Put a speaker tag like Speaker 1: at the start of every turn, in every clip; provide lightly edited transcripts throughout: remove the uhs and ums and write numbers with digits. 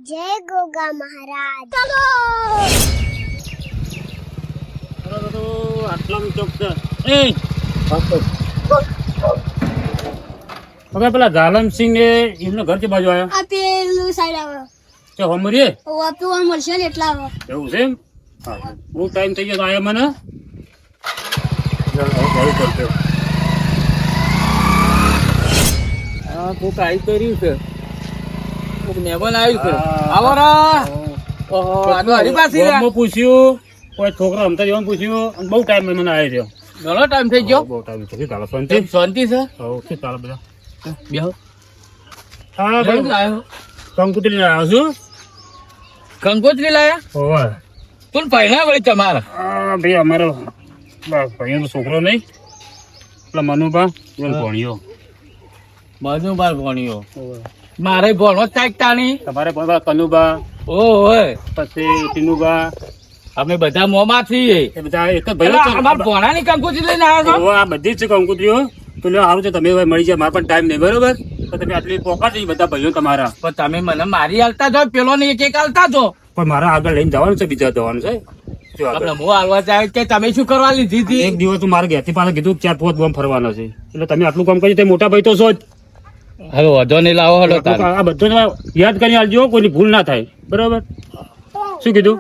Speaker 1: જય ગોગા મહારાજ.
Speaker 2: ચલો આટલામાં ચોક છે. હવે પેલા ઝાલમસિંહ ને એમનું ઘર છે બાજુ આવ્યા
Speaker 1: આ પેલું સાઈડ આવે
Speaker 2: છે હોમરીએ
Speaker 1: ઓ આપણું મળશે ને એટલા આવે.
Speaker 2: એવું છે એમ? હા બહુ ટાઈમ થઈ ગયો તો આયા મને
Speaker 3: હા કોક આવી તો રહ્યું છે, કોક મહેમાન આવ્યું છે. આવો રા. ઓહો આ તો હરી પાછી રે.
Speaker 2: ગામમાં પૂછ્યું કોઈ છોકરા રમતા જવાનું પૂછ્યું અને બહુ ટાઈમ મને આવ્યો છે.
Speaker 3: ઘણો ટાઈમ થઈ ગયો.
Speaker 2: બહુ ટાઈમ થઈ ગયો.
Speaker 3: શાંતિ છે.
Speaker 2: શું ચાલે બધા?
Speaker 3: બેહો.
Speaker 2: હા
Speaker 3: કેમ લાયો?
Speaker 2: કંકુતરી લઈને આવ્યો છું.
Speaker 3: કંકોત્રી લાયા?
Speaker 2: હોવે.
Speaker 3: તું પહેલા વળી તમારા.
Speaker 2: હા ભાઈ અમારો ભાઈનો છોકરો નહીં પેલા મનુભા એનો ભણ્યો.
Speaker 3: બધું બાર ભણ્યો. મારે ભણો જ તાકતા નહીં.
Speaker 2: તમારે પણ પેલા કનુભા
Speaker 3: ઓય
Speaker 2: પછી ટીનુભા
Speaker 3: અમે બધા મોંમાં છીએ.
Speaker 2: એ બધા એક જ ભાઈઓ છે.
Speaker 3: અમાર ભણાની કંકોત્રી લઈને આવ્યા છો?
Speaker 2: હોવે, આ બધી જ છે કંકુતરીઓ. તો લ્યો સારું છે તમે હવે મળી જાય, મારે પણ ટાઈમ નહીં બરોબર. તો તમે આટલી પોકા છે બધા ભાઈઓ તમારા.
Speaker 3: પણ તમે મને મારી હાલતા જો, પેલો ને એક હાલતા જો.
Speaker 2: પણ મારે આગળ લઈને જવાનું છે, બીજા જવાનું છે. શું આગળ?
Speaker 3: આપણે હું હાલવા જાય કે તમે શું કરવા લીધી હતી?
Speaker 2: એક દિવસ મારે ઘેરથી પાછા કીધું 4-5 ગામ ફરવાનો છે, એટલે તમે આટલું કામ કર્યું તે મોટા ભાઈ તો છો જ.
Speaker 3: હવે વધો નહીં લાવો હલો તારે.
Speaker 2: આ બધું યાદ કરી આલજો, કોઈની ભૂલ ના થાય બરોબર. શું કીધું?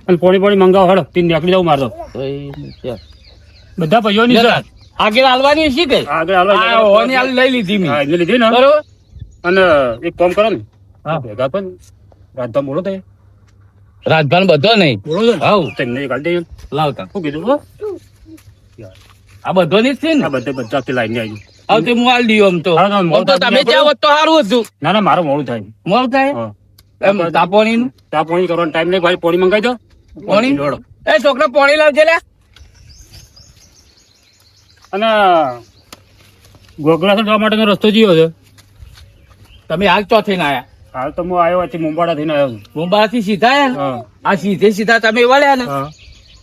Speaker 2: અને પોણી મંગાવો હળો તીન નીકળી જાવ મારતો બધા ભાઈઓની છે.
Speaker 3: આગળ હાલવાની શી કઈ?
Speaker 2: આગળ હાલો.
Speaker 3: આ હોની હાલ લઈ લીધી મેં.
Speaker 2: હા, એને લીધી ને.
Speaker 3: બરોબર.
Speaker 2: અને એક કામ કરો ને,
Speaker 3: હા.
Speaker 2: ભેગા પણ રાતભા બોલો તે
Speaker 3: રાજભાન બધો નહીં.
Speaker 2: બોલો છો ને?
Speaker 3: હાઉ.
Speaker 2: તેમને કાઢી દઈએ.
Speaker 3: લાવતા
Speaker 2: શું કીધું? હો?
Speaker 3: આ બધો નહીં જ છે ને?
Speaker 2: આ બધા લાઈને આવી.
Speaker 3: હવે તે હું હાલ દીધો આમ તો.
Speaker 2: હા, હા,
Speaker 3: આમ તો તમે જ્યાં હોત તો સારું હતું.
Speaker 2: ના ના મારું મોડું થાય.
Speaker 3: મોડું થાય
Speaker 2: હા.
Speaker 3: એમ તાપોણી નું
Speaker 2: ત્યાં પોણી કરવાનો ટાઈમ નહીં ભાઈ, પોણી મંગાવી દો.
Speaker 3: પોણી
Speaker 2: દોડો.
Speaker 3: એ છોકરા પોણી લાવજે લે.
Speaker 2: અને ગોગળા જવા માટેનો રસ્તો જીયો છે.
Speaker 3: તમે હાલ ચોથી ના આયા?
Speaker 2: હાલ તો હું આવ્યો હતી મુંબાડા થઈને આવ્યો છું.
Speaker 3: મુંબઈ થી સીધા આયા ને?
Speaker 2: હા.
Speaker 3: આ સીધે સીધા તમે વળ્યા ને
Speaker 2: હા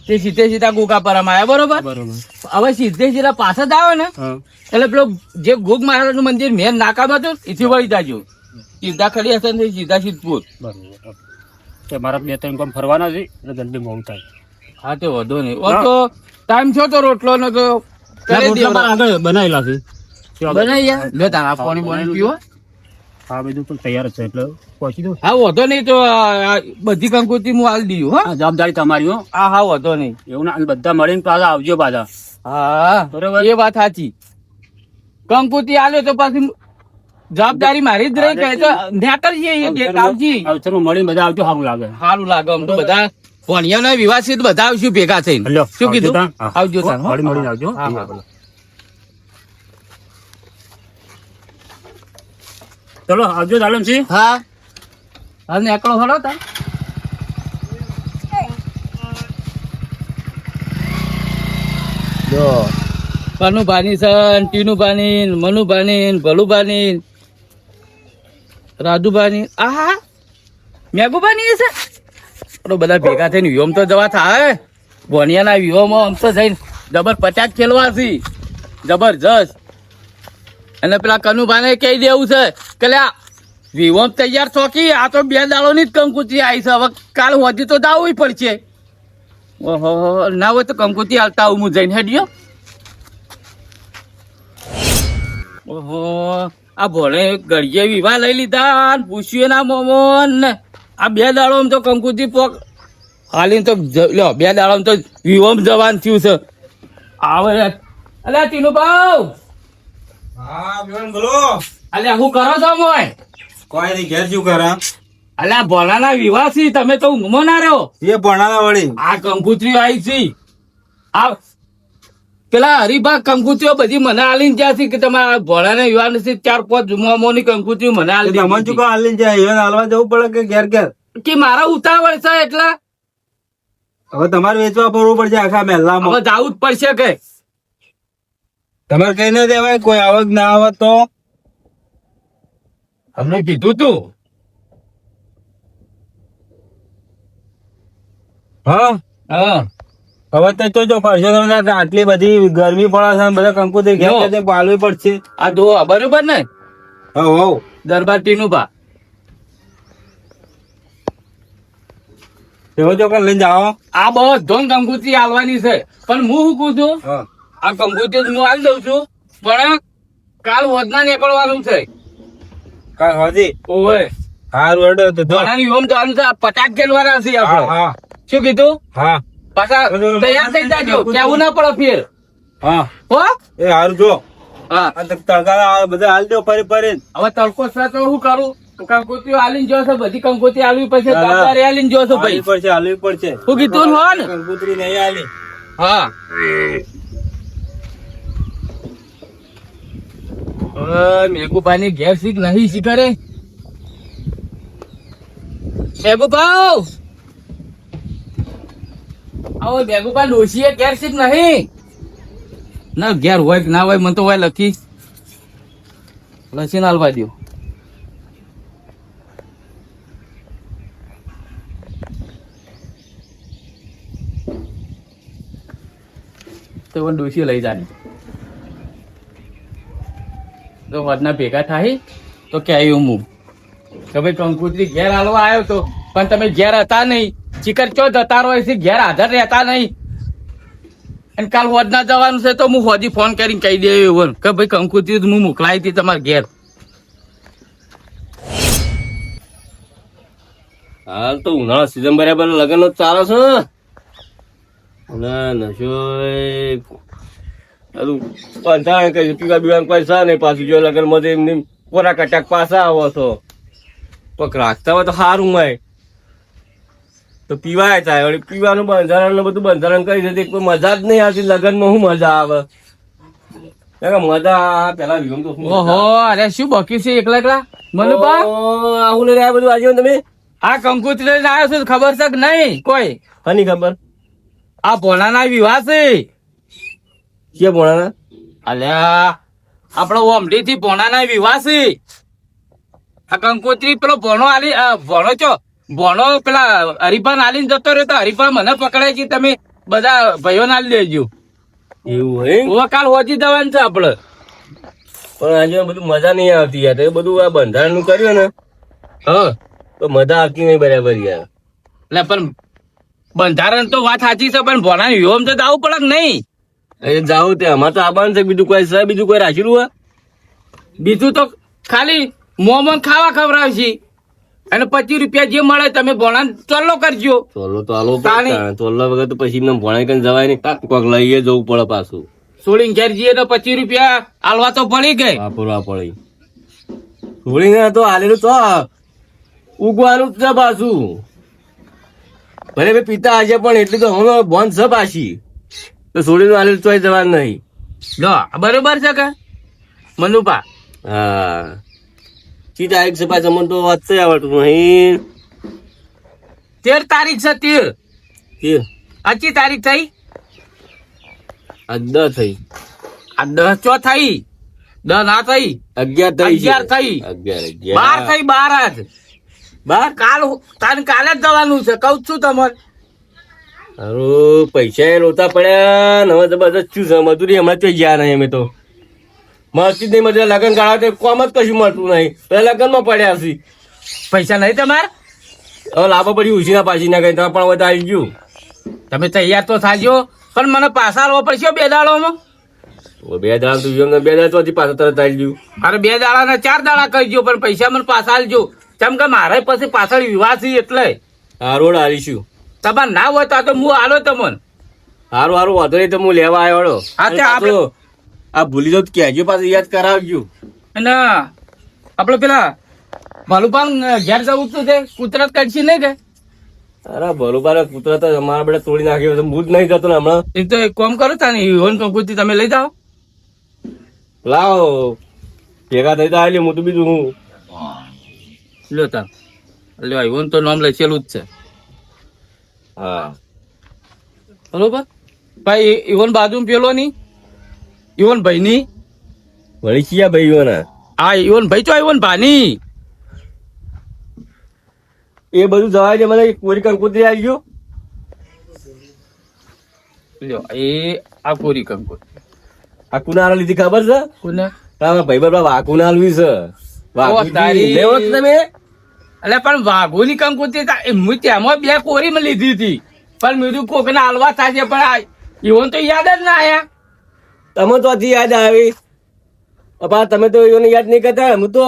Speaker 3: તે સીધે સીધા ગોગાપરામાં આયા બરોબર.
Speaker 2: બરોબર.
Speaker 3: હવે સીધે સીધા પાછા જ આવે ને
Speaker 2: હા
Speaker 3: એટલે પેલો જે ગોગ મહારાજ નું મંદિર મેન નાકામ હતું એથી વળી જાજો. સીધા ખડી હશે ને સીધા સિદ્ધપુર.
Speaker 2: બરોબર. તે મારા 2-3 કામ ફરવાના છે એટલે જલ્દી મોડું થાય.
Speaker 3: હા તે વધો નહીં. ઓ તો ટાઈમ છો તો રોટલો નો તો કરી
Speaker 2: રોટલા
Speaker 3: દેવડા.
Speaker 2: પણ આગળ બનાવેલા છે. શું આગળ?
Speaker 3: બનાવી યાર લે તારા પાણી પાણી પીવો.
Speaker 2: હા બધું પણ તૈયાર જ છે એટલે પહોંચી દો.
Speaker 3: હા વધો નહીં તો આ બધી કંકોત્રી હું હાલ દીધું. હા
Speaker 2: હા, જવાબદારી તમારી હો.
Speaker 3: હા હા વધો નહીં.
Speaker 2: એવું ના, અને બધા મળીને પાછા આવજો પાછા.
Speaker 3: હા
Speaker 2: બરોબર.
Speaker 3: એ વાત સાચી. કંકોત્રી આલ્યો તો પાછી જવાબદારી મારી જ રહી. કહે તો નેકળજે એ આવજી.
Speaker 2: અવસરમાં મળીને બધા આવજો, સારું લાગે.
Speaker 3: સારું લાગે આમ તો બધા ભણિયાના વિવાસિત બધા આવશું ભેગા થઈને.
Speaker 2: લ્યો,
Speaker 3: શું કીધું?
Speaker 2: આવજો તાન.
Speaker 3: આવજો તાન, હો.
Speaker 2: મળીને આવજો.
Speaker 3: હા, હા.
Speaker 2: ચલો આવજો ઝાલમસિંહ.
Speaker 3: હા હા નેકળો હળો તા. જો કનુભાની છે, ટીનુભાની, મનુભાની, ભલુભાની, રાજુભાની, આહા મેઘુભાની છે. તો બધા ભેગા થઈને વ્યોમ તો જવા થાય. ભણિયાના વ્યોમમાં આમ તો જઈને જબર 50 ખેલવા છે જબરજસ્ત. અને પેલા કનુભાને કહી દેવું છે કે લ્યા વિવોમ તૈયાર ચોકી. આ તો 2 દાડોની જ કંકુત્રી આવી છે. હવે કાલ હોજી તો દાવું પડશે. ઓહો ના હોય તો કંકુત્રી હાલતા આવું હું જઈને હેડ્યો. ઓહો આ ભોળે ઘડીએ વિવાહ લઈ લીધા અને પૂછ્યું ના મોમોન ને આ 2 દાડો તો કંકુત્રી પોક હાલીને તો લ્યો 2 દાડો તો વિવોમ જવાન થયું છે. આવે અલ્યા ટીનુ ભાવ.
Speaker 4: હા બેન બોલો.
Speaker 3: અલ્યા હું કરો છો મોય?
Speaker 4: કોઈ નહીં, ઘેર શું કરે?
Speaker 3: અલ્યા ભોળાના વિવાહ છે, તમે તો ઊંઘમાં ના રહ્યો.
Speaker 4: એ ભણાવે વળી.
Speaker 3: આ કંકુત્રી આવી છે. આ પેલા હરિભા કંકુત્રીઓ બધી મને આલીને જ્યાં છે કે તમારા ભોળાના વિવાહ નથી 4-5 મોમોની કંકુત્રીઓ મને આલી
Speaker 4: તમે
Speaker 3: દીધી
Speaker 4: શું કહો હાલીને જાય? ઈવન હાલવા જવું પડે કે ઘેર ઘેર?
Speaker 3: કે મારા ઉતાવળ છે એટલે
Speaker 4: હવે તમારે વેચવા પડવું પડશે આખા મહેલામાં.
Speaker 3: હવે જાવું જ પડશે કે
Speaker 4: તમારે કઈ ના દેવાય, કોઈ આવક ના આવે તો.
Speaker 3: અમને કીધું તું.
Speaker 4: હા
Speaker 3: હા
Speaker 4: હવે તો જો ફરશો તમને આટલી બધી ગરમી પડે છે, બધા કંકુતરી ઘેર
Speaker 3: જો.
Speaker 4: ઘેર પાલવી પડશે.
Speaker 3: આ જો બરોબર ને
Speaker 4: હવ હવ
Speaker 3: દરબાર ટીનુભા
Speaker 4: એવો ચોકન લઈને જાઓ.
Speaker 3: આ બધો કંકુતરી આલવાની છે, પણ હું શું કહું છું,
Speaker 4: હા.
Speaker 3: આ કંકુતરી હું આલી દઉં છું, પણ કાલ વધના નીકળવાનું છે.
Speaker 4: કાલ હોજી.
Speaker 3: ઓવે
Speaker 4: હારું હેડો તો જો.
Speaker 3: ઘણાની ઓમ જવાનું છે, 50 ખેલવાના છે
Speaker 4: હા
Speaker 3: આપણે.
Speaker 4: હા
Speaker 3: શું કીધું?
Speaker 4: હા
Speaker 3: પાછા તૈયાર થઈ જાજો, કેવું ના પડે ફેર.
Speaker 4: હા.
Speaker 3: હો
Speaker 4: એ હારું જો.
Speaker 3: હા.
Speaker 4: આ તો તડકા બધા હાલ દો ફરી ફરી.
Speaker 3: હવે તડકો છે તો શું કરું? કંકોત્રીઓ આલીને જો છો, બધી કંકોત્રી આલવી પડશે,
Speaker 4: ના, ના.
Speaker 3: દાતારે આલીને જો છો ભાઈ.
Speaker 4: હાલવી પડશે.
Speaker 3: શું કીધું ને હો ને?
Speaker 4: કંકુતરી નહીં હાલી.
Speaker 3: હા. મેઘુભાઈ ઘેર શીખ નહીં શીખરે. મેઘુભાઈ આવો, મેઘુભાઈ ડોશીએ ઘેર શીખ નહીં. ના ઘેર હોય કે ના હોય, મને તો હોય લખી લસીને હાલવા દો. તો ડોશી લઈ જાય તો વધના ભેગા થાય તો કે આવ્યું હું કે ભાઈ કંકુતરી ઘેર હાલવા આવ્યો તો, પણ તમે ઘેર હતા નહીં, ચીકર ચો જતા રહો છે, ઘેર હાજર રહેતા નહીં. અને કાલ વધના જવાનું છે તો હું હોજી ફોન કરીને કહી દે એવું કે ભાઈ કંકુતરી હું મોકલાવી હતી તમારા ઘેર.
Speaker 5: હાલ તો ઉનાળા સીઝન બરાબર લગ્ન જ ચાલે છે અને નશો પંચાણ કઈ પીવા બીવા પૈસા નહીં, પાછું જો લગ્ન માં એમની કોરા કટાક પાછા આવો છો, પગ રાખતા હોય તો સારું હોય તો પીવાય થાય. વળી પીવાનું બંધારણ ને બધું બંધારણ કરી દે, કોઈ મજા જ નહીં આવતી લગ્નમાં. શું મજા આવે? મજા પેલા વિગમ તો
Speaker 3: ઓહો, અરે શું બાકી છે એકલા એકલા મનુભા?
Speaker 5: આવું ને રહ્યા બધું આજે તમે
Speaker 3: આ કંકુતરી લઈને આવ્યો છું, ખબર છે કે નહીં કોઈ?
Speaker 5: હની ખબર
Speaker 3: આ ભોણાના વિવાહ છે.
Speaker 5: કે ભોણાના?
Speaker 3: અલ્યા આપડો ઓમડી થી ભોણાના વિવાહ છે. આ કંકોત્રી પેલો ભોણો આલી ભોણો ચો ભોણો પેલા હરિભાન આલીને જતો રહ્યો તો હરિભાન મને પકડાય છે, તમે બધા ભાઈઓ ને આલી દેજો.
Speaker 5: એવું હોય?
Speaker 3: ઓ કાલ હોજી જવાનું છે આપડે.
Speaker 5: પણ આજે બધું મજા નહીં આવતી યાર. એ બધું આ બંધારણ નું કર્યું ને
Speaker 3: હા
Speaker 5: તો મજા આવતી નહીં બરાબર યાર.
Speaker 3: એટલે પણ બંધારણ તો વાત સાચી છે, પણ ભોણાની વિવાહ તો આવું પડે કે નહીં?
Speaker 5: એ જાવું તે અમારે તો આવવાનું છે. બીજું કોઈ છે? બીજું કોઈ રાખેલું હોય?
Speaker 3: બીજું તો ખાલી મોમન ખાવા ખવડાવશે અને 25 રૂપિયા જે મળે તમે ભોણા ચોલ્લો કરજો.
Speaker 5: ચોલ્લો તો આલો
Speaker 3: તાણી.
Speaker 5: ચોલ્લા વગર તો પછી એમને ભણાઈ કઈ જવાય નહીં. કોઈક લઈએ જવું પડે પાછું.
Speaker 3: સોળીને ઘેર જઈએ તો 25 રૂપિયા આલવા તો પડી ગઈ.
Speaker 5: વાપરવા પડે. થોડી તો આલેલું તો ઉગવાનું જ છે પાછું. ભલે ભાઈ પિતા આજે પણ એટલી તો હું બોન છે પાછી તો છોડીનું આલેલું ચોઈ જવાનું નહીં.
Speaker 3: લો બરોબર છે કે મનુભા?
Speaker 5: હા ચી તારીખ છે પાછા મને તો વાંચતે આવડતું નહીં.
Speaker 3: 13 તારીખ છે 13.
Speaker 5: કે
Speaker 3: આછી તારીખ થઈ?
Speaker 5: આ 10 થઈ.
Speaker 3: આ 10 ચો થઈ? 10 ના થઈ?
Speaker 5: 11 થઈ છે.
Speaker 3: 11 થઈ.
Speaker 5: 11
Speaker 3: 12 થઈ. 12 જ. કાલ તારે કાલે જ જવાનું છે, કઉ છું તમને.
Speaker 5: હારું પૈસા નહોતા પડ્યા ને હવે જબરદસ્ત શું છે મજૂરી હમણાં તો ગયા નહીં અમે તો. મળતી જ નહીં મજૂરી. લગ્ન ગાળા તો કોમ જ કશું મળતું નહીં. પેલા લગ્નમાં પડ્યા છે.
Speaker 3: પૈસા નહીં તમારે?
Speaker 5: હવે લાભો પડી ઉછીના પાછી ના કઈ તમે પણ હવે તો આવી ગયું.
Speaker 3: તમે તૈયાર તો થાજો, પણ મને પાછા આવવા પડશે 2 દાડામાં.
Speaker 5: હવે 2 દાડા તો એમને 2 દાડા તો હજી પાછા તરત આવી ગયું.
Speaker 3: અરે 2 દાડા ને 4 દાડા કરજો, પણ પૈસા મને પાછા આલજો. કેમ કે મારે પછી પાછળ વિવાહ છે એટલે.
Speaker 5: હારું આવીશું.
Speaker 3: તમારે ના હોય તો આ તો હું આલો તમને.
Speaker 5: હારું હારું વાંધો નહીં તો હું લેવા આવ્યો.
Speaker 3: હા, તે આપણે-
Speaker 5: આ ભૂલી જાવ તો કહેજો પાછું યાદ કરાવજો.
Speaker 3: અને આપડે પેલા ભાલુપાન ઘેર જવું શું છે, કુતરત કરશે નહીં કે?
Speaker 5: અરે બરોબર કૂતરા તો અમારા બધા તોડી નાખ્યો તો હું જ નહીં જતો ને હમણાં.
Speaker 3: એક તો એક કામ કરો તા ને ઈવન કંકુતી તમે લઈ જાઓ.
Speaker 5: લાવો ભેગા થઈ તો આવી હું તો બીજું હું
Speaker 3: લ્યો તા લ્યો, ઈવન તો નામ લખેલું જ છે.
Speaker 5: હા
Speaker 3: બરોબર ભાઈ. ઈવન બાજુ પેલો ની ઈવન ભાઈ ની
Speaker 5: વળી ક્યાં ભાઈઓ ને
Speaker 3: આ ઈવન ભાઈ ચો ઈવન ભાની
Speaker 5: એ બધું જવાય છે. મને કોરી કંકોત્રી આવી ગયો.
Speaker 3: લ્યો એ આ કોરી કંકુ
Speaker 5: આ કુનારા લીધી ખબર છે?
Speaker 3: કોને?
Speaker 5: ભાઈ બાબા વાકુના આલવી છે.
Speaker 3: ઓ તારી.
Speaker 5: લેવો જ તમે
Speaker 3: એટલે પણ વાઘોની કંકુતરી હું તેમાં 2 કોરી લીધી હતી પણ મેં કોક ના હલવા થાય પણ એવો તો યાદ જ ના આયા.
Speaker 5: તમે તો હજી યાદ આવી પપ્પા, તમે તો એને યાદ નહીં કરતા. હું તો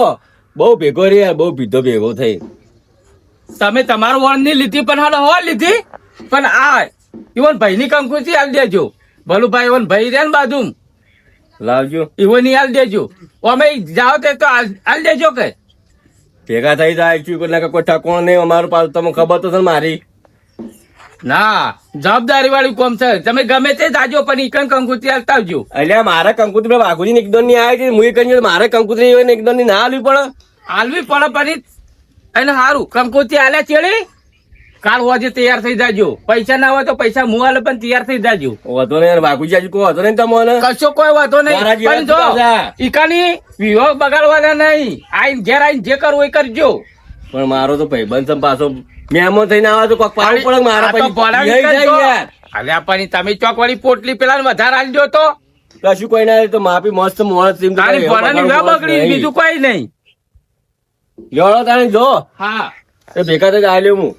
Speaker 5: બહુ ભેગો રહ્યા, બહુ પીધો ભેગો થઈ.
Speaker 3: તમે તમારું વણ ની લીધી પણ હાલો હો લીધી પણ આ ઈવન ભાઈ ની કંકુતરી આલી દેજો. ભલુભાઈ ઈવન ભાઈ રે ને બાજુ
Speaker 5: લાવજો,
Speaker 3: ઈવન ની આલી દેજો. અમે જાઓ તે તો આલી દેજો કે
Speaker 5: ભેગા થઈ જાય. કોઈ ઠકોણ નહીં અમારું પાછું, તમને ખબર તો છે ને મારી.
Speaker 3: ના જવાબદારી વાળું કોમ છે. તમે ગમે તે જાજો પણ ઈકન કંકુતરી આલતા આવજો.
Speaker 5: એટલે મારા કંકુતરી વાઘુજી એકદમ ની આવી હતી. હું કહી મારે કંકુતરી હોય ને એકદમ ની ના આલવી પડે.
Speaker 3: આલવી પડે પણ એને સારું કંકુતરી આલ્યા ચેડી કાલ હોજે તૈયાર થઈ જાજો. પૈસા ના હોય તો પૈસા હું આલે પણ તૈયાર થઈ જાજો.
Speaker 5: વાંધો નહીં વાઘુજી, હજુ કોઈ વાંધો નહીં તમને.
Speaker 3: કશો કોઈ વાંધો
Speaker 5: મારા
Speaker 3: નહીં
Speaker 5: જેવા
Speaker 3: પણ જો
Speaker 5: પાછા.
Speaker 3: ઈકાની વિવાહ બગાડવાના નહીં. આઈને ઘેર આઈને જે કરવું એ કરજો.
Speaker 5: પણ મારો તો ભાઈબંધ છે પાછો, મહેમાન થઈને આવે તો કોક પાડવું પડે મારા
Speaker 3: આ તો
Speaker 5: પછી.
Speaker 3: ભણાવી
Speaker 5: લઈ જાય
Speaker 3: કરજો.
Speaker 5: યાર.
Speaker 3: અલ્યા પણ તમે ચોક વાળી પોટલી પેલા ને વધારે આલજો તો
Speaker 5: કશું કોઈ ના તો માફી મસ્ત મોણસ એમ તો
Speaker 3: તારી
Speaker 5: કઈ
Speaker 3: ભણાની
Speaker 5: એવો
Speaker 3: વિવાહ
Speaker 5: માણસ
Speaker 3: બગડી
Speaker 5: નહીં.
Speaker 3: બીજું કોઈ નહીં.
Speaker 5: લેવડો તાણે જો
Speaker 3: હા
Speaker 5: એ ભેગા તો આલ્યો હું.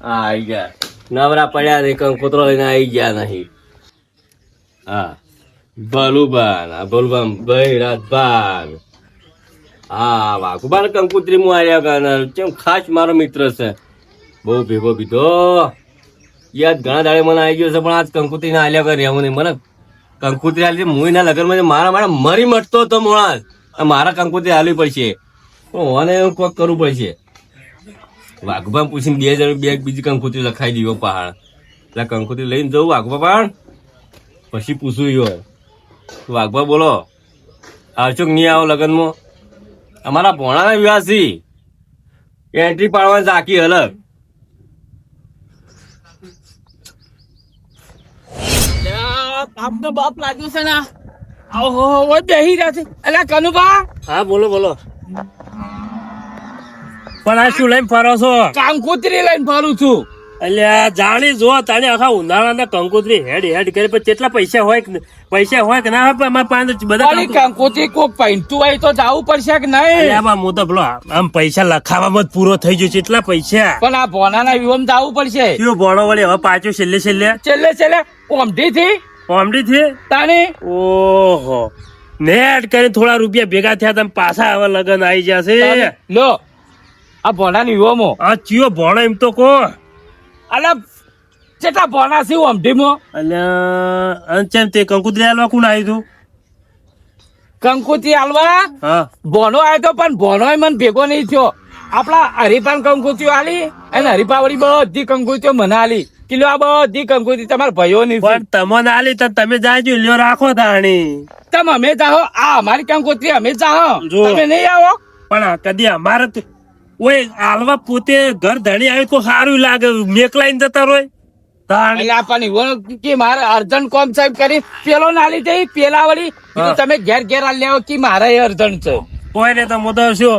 Speaker 5: હા આઈ ગયા, નવરા પડ્યા નહીં, કંકોતરો લઈને આઈ ગયા નહીં. હા ભલુબાન, આ ભલુબાન ભાઈ રાજબાન. હા વાઘુબાન કંકુતરી હું આવ્યા કારણ કેમ ખાસ મારો મિત્ર છે, બહુ ભેગો પીધો. યાદ ઘણા દાડે મને આવી ગયો છે પણ આજ કંકુતરી ના આલ્યા કરે એવું નહીં. મને કંકુતરી આલી હું ના લગન માં મારા મરી મટતો હતો મોણા. મારા કંકુતરી આલવી પડશે પણ મને એવું કોક કરવું પડશે. વાઘુબા પૂછીને 2000 બીજી કંકુતરી લખાઈ દીધો પહાડ. એટલે કંકુતરી લઈને જવું વાઘુબા પણ પછી પૂછવું યો વાઘુબા બોલો આવશો કે નહીં આવો લગ્નમાં? અમારા ભોણાના વિવાસી એન્ટ્રી પાડવાની ઝાંકી અલગ.
Speaker 3: આપનો બાપ લાગ્યો છે ને ઓહો બેહી રહ્યા છે. અલ્યા કનુભા
Speaker 2: હા બોલો બોલો. પણ આ શું લઈને ફરો છો?
Speaker 3: કંકુતરી લઈને ફરું છું.
Speaker 2: અલ્યા જાણી જો તાણે આખા ઉનાળાના કંકોત્રી હેડ હેડ કરે પણ કેટલા પૈસા હોય કે ના હોય? અમારા પાસે બધા
Speaker 3: ઓલી કંકુતરી કોક પૈંતું હોય તો જાવું પડશે કે નહીં?
Speaker 2: અલ્યા બા હું તો પેલો આમ પૈસા લખાવામાં જ પૂરો થઈ ગયો છે. એટલા પૈસા
Speaker 3: પણ આ ભોનાના વિવાહમાં જાવું પડશે.
Speaker 2: કયો ભણો વળી હવે પાછો છેલ્લે
Speaker 3: છેલ્લે ઓમઢી થી
Speaker 2: કોમડી થી
Speaker 3: તાણી
Speaker 2: ઓહો નેટ કરીને થોડા રૂપિયા ભેગા થયા તમે પાછા હવે લગન આવી જશે.
Speaker 3: લો આ ભોનાની વિવાહમાં
Speaker 2: આ ચિયો ભણો એમ તો કહો.
Speaker 3: અલ્યા કેટલા ભોના છે ઓમઢીમાં?
Speaker 2: અલ્યા ચેમ તે કંકુતરી આલવા કોણ આવ્યું તું?
Speaker 3: કંકુતરી આલવા
Speaker 2: હા
Speaker 3: ભોનો આવ્યો તો પણ ભોનો મને ભેગો નહીં થયો. આપડા હરીફાન કંકુતરીઓ આલી અને હરીફાવાળી બધી કંકુતરીઓ મને આલી. કિલો આ બધી કંકુતરી તમારા ભાઈઓ ની
Speaker 2: પણ તમને આલી તો તમે જાજો લ્યો રાખો તાણી.
Speaker 3: તમે અમે જાઓ આ અમારી કંકુતરી અમે જાઓ
Speaker 2: જો.
Speaker 3: તમે નહીં આવો
Speaker 2: પણ કદી અમારે તો ઓય આલવા પોતે ઘર ધણી આવે તો સારું લાગે. મેકલાઈને જતા રોય તાણી.
Speaker 3: એટલે આપણને એવો કે મારે અર્જન્ટ કોમ સાહેબ કરી પેલો નાલી જઈ પેલા વળી કીધું તમે ઘેર ઘેર આલી આવો કે મારે અર્જન્ટ છે.
Speaker 2: કોઈ ને તો મોટો શું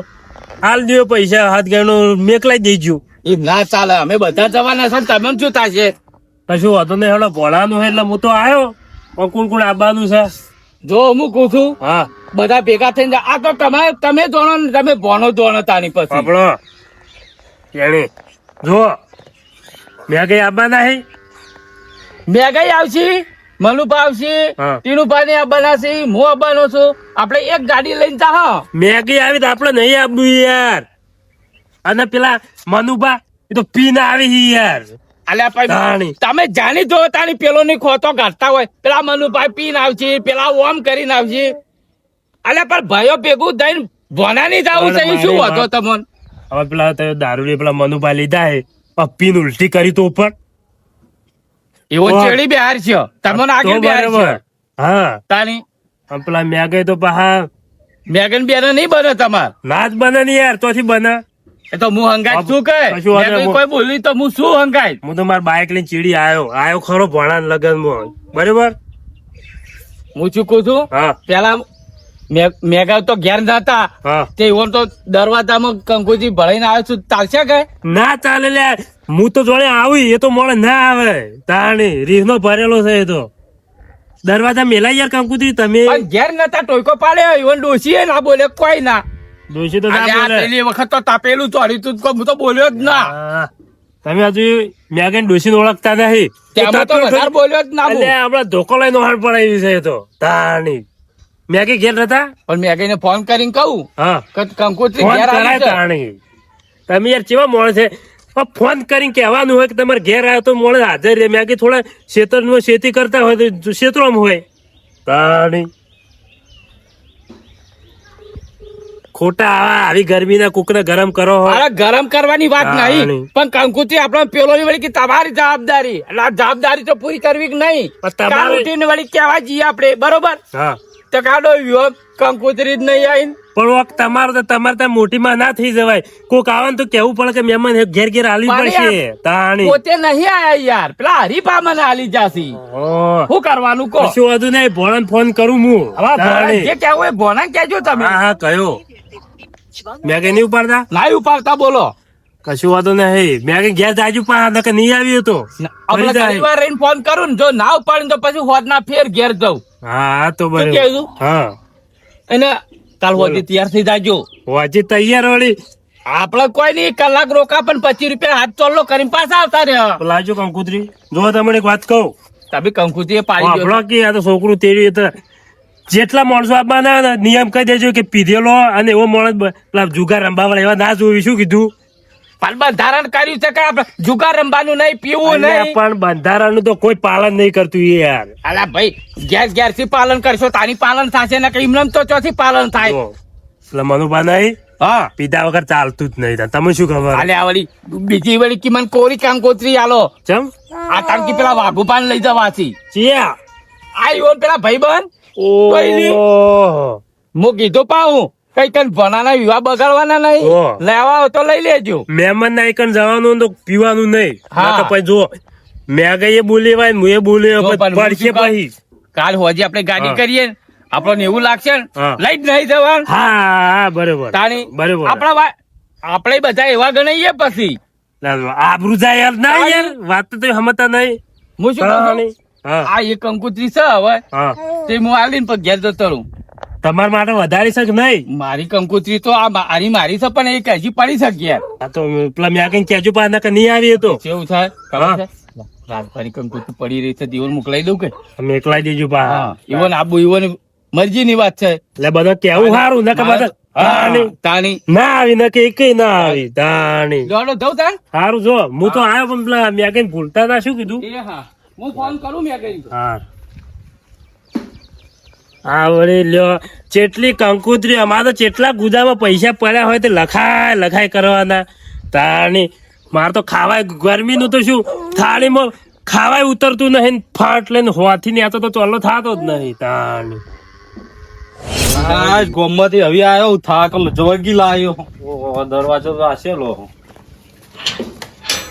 Speaker 2: હાલ દો પૈસા હાથ ગણો મેકલાઈ દેજો.
Speaker 3: એ ના ચાલે અમે બધા જવાના છે તમે શું થશે?
Speaker 2: કશું વાંધો નહીં હેડો ભણાનું હોય એટલે હું તો આવ્યો પણ કોણ કોણ આવવાનું છે?
Speaker 3: જો હું કહું છું
Speaker 2: હા
Speaker 3: બધા ભેગા થઈને આ તો તમે જોણો ને તમે ભણો જોણો તાની પછી
Speaker 2: આપણો એણે જો મેં કઈ આવવાના હે
Speaker 3: મેઘાઈ આવશે મનુભા આવશે
Speaker 2: હા.
Speaker 3: ટીનુભા ને આવવાના છે હું આવવાનો છું. આપણે એક ગાડી લઈને જા.
Speaker 2: મેં કઈ આવી તો આપડે નહીં આવવું યાર. અને પેલા મનુભા એ તો પીને આવી છે યાર.
Speaker 3: અલ્યા ભાઈ
Speaker 2: તાણી.
Speaker 3: તમે જાણી જો તાની પેલો ની ખોતો કાઢતા હોય પેલા મનુભાઈ પીને આવશે પેલા ઓમ કરીને આવશે. અલ્યા પણ ભાઈઓ ભેગું થઈને ભોનાની જાવું છે એ શું વાંધો તમને?
Speaker 2: હવે પેલા તો દારૂ પેલા મનુભા લીધા હે પપ્પીને ઉલટી કરી તો ઉપર
Speaker 3: એવો
Speaker 2: તો-
Speaker 3: ચેડી બિહાર છે તમને આગળ બિહાર છે
Speaker 2: હા
Speaker 3: તાની
Speaker 2: અને પેલા મેં ગઈ તો પહા
Speaker 3: મેગન બેન નહીં બને તમાર
Speaker 2: ના જ બને ને યાર તોથી બને.
Speaker 3: એ તો હું હંગાઈ શું કહે
Speaker 2: કશું વાંધો નહીં.
Speaker 3: કોઈ બોલી તો હું શું હંગાઈ?
Speaker 2: હું તો મારા બાઇક લઈને ચીડી આવ્યો ખરો ભણાના લગનમાં બરોબર.
Speaker 3: હું ચૂકું છું
Speaker 2: હા
Speaker 3: પેલા મેઘા તો ઘેર નતા
Speaker 2: હા
Speaker 3: તે ઓમ તો દરવાજામાં કંકુજી ભળીને આવ્યો છું ચાલશે કે?
Speaker 2: ના ચાલે લે હું તો જોડે આવી એ તો મોડે ના આવે તાણી રીહનો ભરેલો છે એ તો દરવાજા મેલાય યાર કંકુતરી તમે.
Speaker 3: પણ ઘેર નતા ટોયકો પાડ્યો ઈવન ડોશી ના બોલે કોઈ ના
Speaker 2: ડોશી તો ના
Speaker 3: અલ્યા,
Speaker 2: બોલે.
Speaker 3: પેલી વખત તો તાપેલું ચોરી તું તો હું તો બોલ્યો જ ના.
Speaker 2: હા. તમે હજુ મેગન ડોશીને ઓળખતા નહીં.
Speaker 3: તેમાં તો વધારે બોલ્યો જ ના હું.
Speaker 2: અલ્યા, આપડે ધોકો લઈને હાર પડાવી છે એ તો તાણી. મેગી ઘેર હતા?
Speaker 3: પણ મેં કઈને ફોન કરીને કહું
Speaker 2: હા.
Speaker 3: કે કંકોત્રી
Speaker 2: ફોન
Speaker 3: ઘેર
Speaker 2: કરાય
Speaker 3: આવી છે.
Speaker 2: તાણી. તમે યાર કેવા મોણ છે પણ ફોન કરીને કહેવાનું હોય કે તમારે ઘેર આવ્યો તો મોડે હાજર રહે. મેં થોડા ખેતરમાં ખેતી કરતા હોય તો ખેતરમાં હોય તાણી. ખોટા આવી ગરમીના કુકને ગરમ કરો હોય.
Speaker 3: અરે ગરમ કરવાની વાત
Speaker 2: હા,
Speaker 3: નહીં
Speaker 2: નહીં.
Speaker 3: પણ કંકુત્રી આપણે પેલો ની વળી કે તમારી જવાબદારી એટલે આ જવાબદારી તો પૂરી કરવી કે નહીં.
Speaker 2: પણ તમારે-
Speaker 3: કાલ ઉઠીને વળી કહેવા જઈએ આપણે બરોબર
Speaker 2: હા
Speaker 3: તો કાઢો કંકુત્રી જ નહીં આવીને
Speaker 2: પણ વખત તમારે ત્યાં મોટીમાં ના થઈ જવાય. કોક આવે ને તો કેવું પડે કે મહેમાન ઘેર ઘેર આલી
Speaker 3: મારે
Speaker 2: પડશે તાણી.
Speaker 3: પોતે નહીં આયા યાર પેલા હરીફા મને આલી જાસી
Speaker 2: ઓહ.
Speaker 3: શું કરવાનું કહો
Speaker 2: કશું વધુ નહીં. ભોળાને ફોન કરું હું
Speaker 3: હવે ભોળા
Speaker 2: તાણી.
Speaker 3: જે કહેવું હોય ભોળા કહેજો તમે
Speaker 2: હા હા કયો મેં કઈ નહીં ઉપાડતા
Speaker 3: ના ઉપાડતા બોલો
Speaker 2: કશું વાંધો નહીં. મેં કઈ ઘેર જાજુ પણ નકર નહીં આવ્યું તો
Speaker 3: આપણે
Speaker 2: ફરી જાય.
Speaker 3: ઘણી વાર રહીને ફોન કરું ને જો ના ઉપાડે તો પછી હોદના ફેર ઘેર જઉં
Speaker 2: હા તો
Speaker 3: શું કહેવું?
Speaker 2: બરાબર. હા
Speaker 3: અને કાલ હોદી તૈયાર થઈ જાજો
Speaker 2: વાજી તૈયાર વળી
Speaker 3: આપડે કોઈ નહીં કલાક રોકા પણ 25 રૂપિયા હાથ ચોલ્લો કરીને પાછા આવતા રહ્યા
Speaker 2: લાવજો કંકુતરી. જો તમને એક વાત કહું
Speaker 3: તમે કંકુતી પાડી દો
Speaker 2: આપણો કે આ તો છોકરું તેડી તો જેટલા માણસો આપવાના હોય ને નિયમ કહી દેજો કે પીધેલો અને એવો માણસ પેલા જુગાર રંબા વાળા એવા ના જોવી. શું કીધું?
Speaker 3: પણ બંધારણ કર્યું છે કે આપણે જુગાર રમવાનું નહીં પીવું
Speaker 2: અલ્યા,
Speaker 3: નહીં
Speaker 2: પણ બંધારણનું તો કોઈ પાલન નહીં કરતું એ યાર.
Speaker 3: અલા ભાઈ ઘેર થી પાલન કરશો તાની પાલન થશે ને કે એમને તો ચોથી પાલન થાય
Speaker 2: જો, એટલે મનુભા નહીં
Speaker 3: હા
Speaker 2: પીધા વગર ચાલતું જ નહીં. તમે શું ખબર?
Speaker 3: આલે આ વળી બીજી વળી કિમન કોરી કંકોત્રી આલો
Speaker 2: ચમ
Speaker 3: આ તાણકી પેલા વાઘુપાન લઈ જવાથી
Speaker 2: ચિયા
Speaker 3: આ ઈવન પેલા ભાઈબંધ કોઈની?
Speaker 2: ઓહો.
Speaker 3: હું કીધું પાઉં કઈ કઈ ભણાના વિવાહ બગાડવાના નહીં
Speaker 2: ઓહ.
Speaker 3: લેવા હોય તો લઈ લેજો
Speaker 2: મહેમાન ના એકન જવાનું તો પીવાનું નહીં.
Speaker 3: હા.
Speaker 2: નકર પછી જો મેં કઈ એ બોલી વાય હું એ બોલી
Speaker 3: જો પણ
Speaker 2: પડશે
Speaker 3: હું શું
Speaker 2: પછી.
Speaker 3: કાલ હોજી આપણે ગાડી
Speaker 2: હા.
Speaker 3: કરીએ ને આપણને એવું લાગશે ને
Speaker 2: હા.
Speaker 3: લઈ જ નહીં જવાનું
Speaker 2: હા હા બરોબર
Speaker 3: તાણી
Speaker 2: બરોબર.
Speaker 3: આપણે બધા એવા ગણાઈએ પછી
Speaker 2: આબરૂ જાય યાર ના યાર વાત તો સમજતા નહીં.
Speaker 3: હું શું કહું છું?
Speaker 2: હા
Speaker 3: આ એક કંકુત્રી છે હવે
Speaker 2: હા
Speaker 3: તે હું આલીને પછી ઘેર જતો રહું
Speaker 2: તમારા માટે વધારી શક નહીં.
Speaker 3: મારી કંકુત્રી તો આ મારી છે પણ એક હજી પડી શકે યાર
Speaker 2: આ તો પેલા મેં કઈ કેજો પા નકર નહીં આવી તો
Speaker 3: કેવું થાય ખબર
Speaker 2: હા.
Speaker 3: છે રાજભારી કંકુત્રી પડી રહી છે દીવન મોકલાઈ દઉં કે
Speaker 2: અમે એકલાઈ દેજો પા.
Speaker 3: હા ઈવન આબુ ઈવન મરજી ની વાત છે
Speaker 2: એટલે બધા કેવું સારું નકર બધા તાણી.
Speaker 3: તાણી
Speaker 2: ના આવી નકે એક ના આવી તાણી.
Speaker 3: જોડો જઉં તાણ
Speaker 2: સારું જો હું તો આવ્યો પણ પેલા મેં કઈ ભૂલતા ના શું કીધું.
Speaker 3: એ હા હું ફોન કરું મેં કરી
Speaker 2: હા હા વળી લ્યો ચેટલી કંકુતરી અમારે તો ચેટલા ગુદામાં પૈસા પડ્યા હોય તે લખાય કરવાના તાણી. મારે તો ખાવાય ગરમીનું તો શું થાળીમાં ખાવાય ઉતરતું નહીં ને ફાટ લઈને હોથી ને તો ચોલ્લો થતો જ નહીં તાણી.
Speaker 4: આજ ગોમમાંથી હવે આવ્યો થાક જવરગી લાયો. ઓહો, દરવાજો તો આસેલો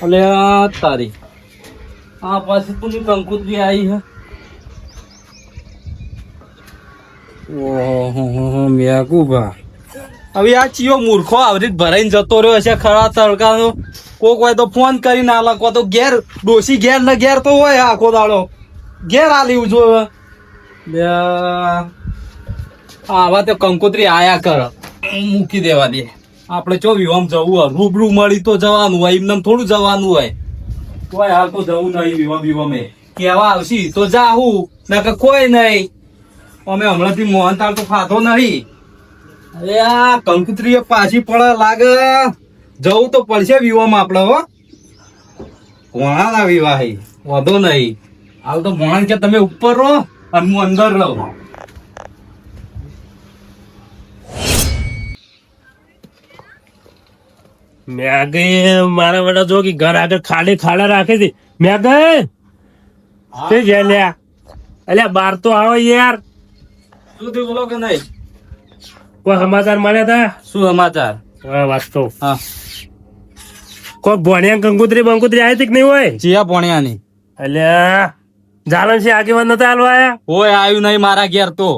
Speaker 4: અલે આ તારી આ પાછી તું કંકુતરી આવી હે. ઓહો મેકુભા હવે આ ચિયો મૂર્ખો આવરી ભરાઈને જતો રહ્યો છે ખરા તડકાનો. કોક હોય તો ફોન કરીને આલા કો તો ઘેર ડોસી ઘેર ને ઘેર તો હોય આખો દાડો ઘેર આલી જો બે આવા તો કંકોત્રી આયા કર મૂકી દેવા દે. આપણે ચો વિવામ જવું હોય રૂબરૂ મળી તો જવાનું હોય એમને થોડું જવાનું હોય તોય હાલ તો જવું નહીં વિવામ વિવામે કેવા આવશી તો જાહું નકર કોઈ નહીં. અમે હમણાંથી મોહનતાળ તો ખાધો નહીં. અરે આ કંકોત્રી પાછી પડે લાગે જવું તો પડશે વિવામ આપડે હો. કોણાના વિવાહ વધો નહીં હાલ તો મોહન કે તમે ઉપર રહો અને હું અંદર રહું.
Speaker 2: મેં ગઈ મારા વડા જો કે ઘર આગળ ખાડા રાખી હતી. મેં ગઈ તે જાય લ્યા અલ્યા બાર તો આવો યાર.
Speaker 4: શું થયું બોલો કે નહીં?
Speaker 2: કોઈ સમાચાર મળ્યા હતા?
Speaker 4: શું સમાચાર?
Speaker 2: હા વાંચતો
Speaker 4: હા
Speaker 2: કોઈ ભણ્યા કંકુતરી બંકુતરી આવી હતી કે નહીં હોય?
Speaker 4: ચિયા પોણ્યાની
Speaker 2: અલ્યા જાલન છે આગેવાન નતા હાલવા આયા?
Speaker 4: હોય આવ્યું નહીં મારા ઘેર તો.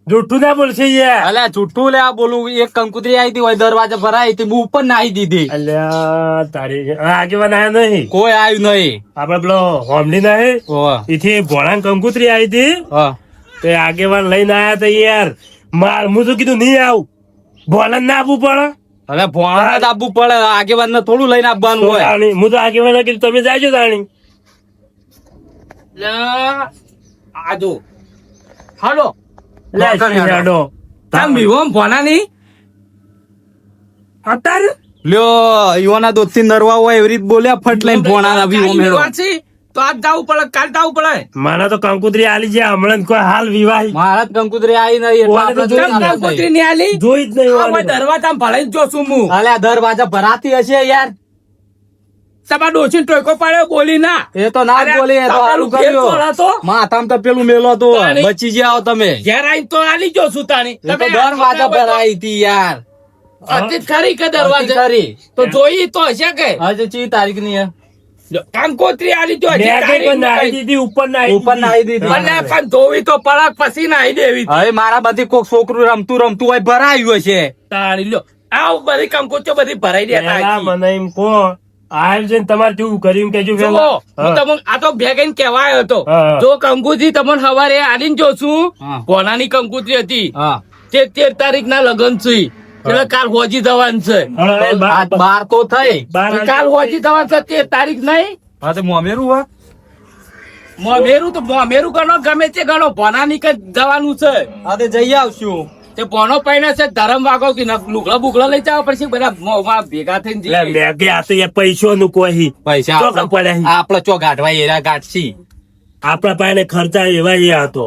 Speaker 2: જુઠ્ઠું ના બોલશે યાર.
Speaker 4: અલ્યા છૂટું લે આ બોલું એક કંકુતરી આવી હતી હોય દરવાજા ભરાઈ હતી હું ઉપર નાહી દીધી.
Speaker 2: અલ્યા તારી આગેવાન આયા નહીં?
Speaker 4: કોઈ આવ્યું નહીં.
Speaker 2: આપડે પેલો હોમલી નહીં
Speaker 4: ઓહ,
Speaker 2: એથી ભોળા કંકુતરી આવી હતી
Speaker 4: હા
Speaker 2: તે આગેવાન લઈને આયા હતા યાર. હું તો કીધું નહીં આવું ભોળા ના આપવું પડે
Speaker 4: હવે ભોણા જ આપવું પડે, આગેવાન ને થોડું લઈને આપવાનું હોય.
Speaker 2: તાણી, હું તો આગેવાન કીધું તમે જાજો તાણી.
Speaker 3: લે, આ જો હાલો
Speaker 2: લે, શિયાળો.
Speaker 3: તામ વિહોમ ભોના ની
Speaker 2: અત્યારે
Speaker 4: લ્યો યુવાના દોસ્ત થી નરવા હોય એવી રીત બોલ્યા ફટ લઈને ભોણા ના વિહોમ હેડો.
Speaker 3: તો આજ જવું પડે, કાલ જવું પડે.
Speaker 2: મને તો કંકુતરી આલી છે હમણાં કોઈ હાલ વિવાહ
Speaker 4: મહારાજ કંકુતરી આવી નહીં એટલે
Speaker 2: ઓને તો
Speaker 4: આપણે જોઈ
Speaker 2: ચમ
Speaker 4: ના
Speaker 3: કંકોત્રી ની આલી
Speaker 2: જોઈ જ નહીં ઓને તો.
Speaker 3: દરવાજા ભરાઈ જોશું હું.
Speaker 4: અલ્યા દરવાજા ભરાતી હશે યાર.
Speaker 3: તમારા ડોશી ટોયકો પાડ્યો બોલી ના.
Speaker 4: એ તો ના જ
Speaker 3: અરે,
Speaker 4: બોલી, એ તો
Speaker 3: તમારું
Speaker 4: સારું
Speaker 3: ઘેર
Speaker 4: કર્યું.
Speaker 3: તોલા તો.
Speaker 4: માથામાં તો પેલું મેલો તો
Speaker 3: તાણી.
Speaker 4: બચી ગયા તમે.
Speaker 3: ઘેર આઈને તો આલી જોશું તાણી.
Speaker 4: એ તો
Speaker 3: તમે
Speaker 4: દરવાજા ભરાઈ હતી યાર.
Speaker 3: હતી જ ખરી કે દરવાજે?
Speaker 4: હતી ખરી.
Speaker 3: તો જોઈ તો હશે કે
Speaker 4: આજે ચી તારીખ ની હે?
Speaker 3: કંકોત્રી આલી તો હજી
Speaker 2: મેં કઈ
Speaker 3: તારીખ
Speaker 2: પણ નાહી
Speaker 3: નહીં.
Speaker 2: દીધી ઉપર નાહી
Speaker 4: ઉપર નાહી દીધી.
Speaker 3: ભલે પણ ધોવી તો પડાક પછી નાહી દેવી.
Speaker 4: હવે મારા બધી કોક છોકરું રમતું હોય ભરાયું હશે.
Speaker 3: તાણી લ્યો આવ બધી કંકોત્રીઓ બધી ભરાઈ દેતા
Speaker 2: પેલા
Speaker 3: હતી.
Speaker 2: મને એમ કહો આયોજન તમારે કેવું કર્યું કેજો
Speaker 3: જુઓ,
Speaker 2: પેલા.
Speaker 3: હું તમને આ તો ભેગઈને કહેવાયો હતો.
Speaker 2: હા.
Speaker 3: જો કંકુત્રી તમને સવારે આલીને જોશું.
Speaker 4: હા.
Speaker 3: કોનાની કંકુત્રી હતી
Speaker 4: હા
Speaker 3: તે 13 તારીખ ના લગન છે એટલે કાલ હોજી જવાનું છે.
Speaker 2: હવે એ
Speaker 4: આ 12 તો થઈ.
Speaker 3: કાલ હોજી જવાનું છે 13 તારીખ નહીં.
Speaker 4: હા તો મોમેરું હા.
Speaker 3: મોમેરું તો મોમેરું ગણો ગમે તે ગણો ભોનાની કે જવાનું છે.
Speaker 4: હા તે જઈ આવશું.
Speaker 3: તે ભોનો પૈણે છે ધરમ વાગો કે લુગડા બુગડા લઈ જાવ પછી બધા મોંમાં ભેગા થઈને
Speaker 2: એટલે
Speaker 3: જઈએ.
Speaker 2: મેં કે આ તો એ પૈસો કોઈ
Speaker 4: પૈસા
Speaker 2: ચોક પડ્યા છે.
Speaker 4: આપડે ચો ગાઢવા એરા ગાઢશી.
Speaker 2: આપણા પાસે ખર્ચા એવા એ હતો.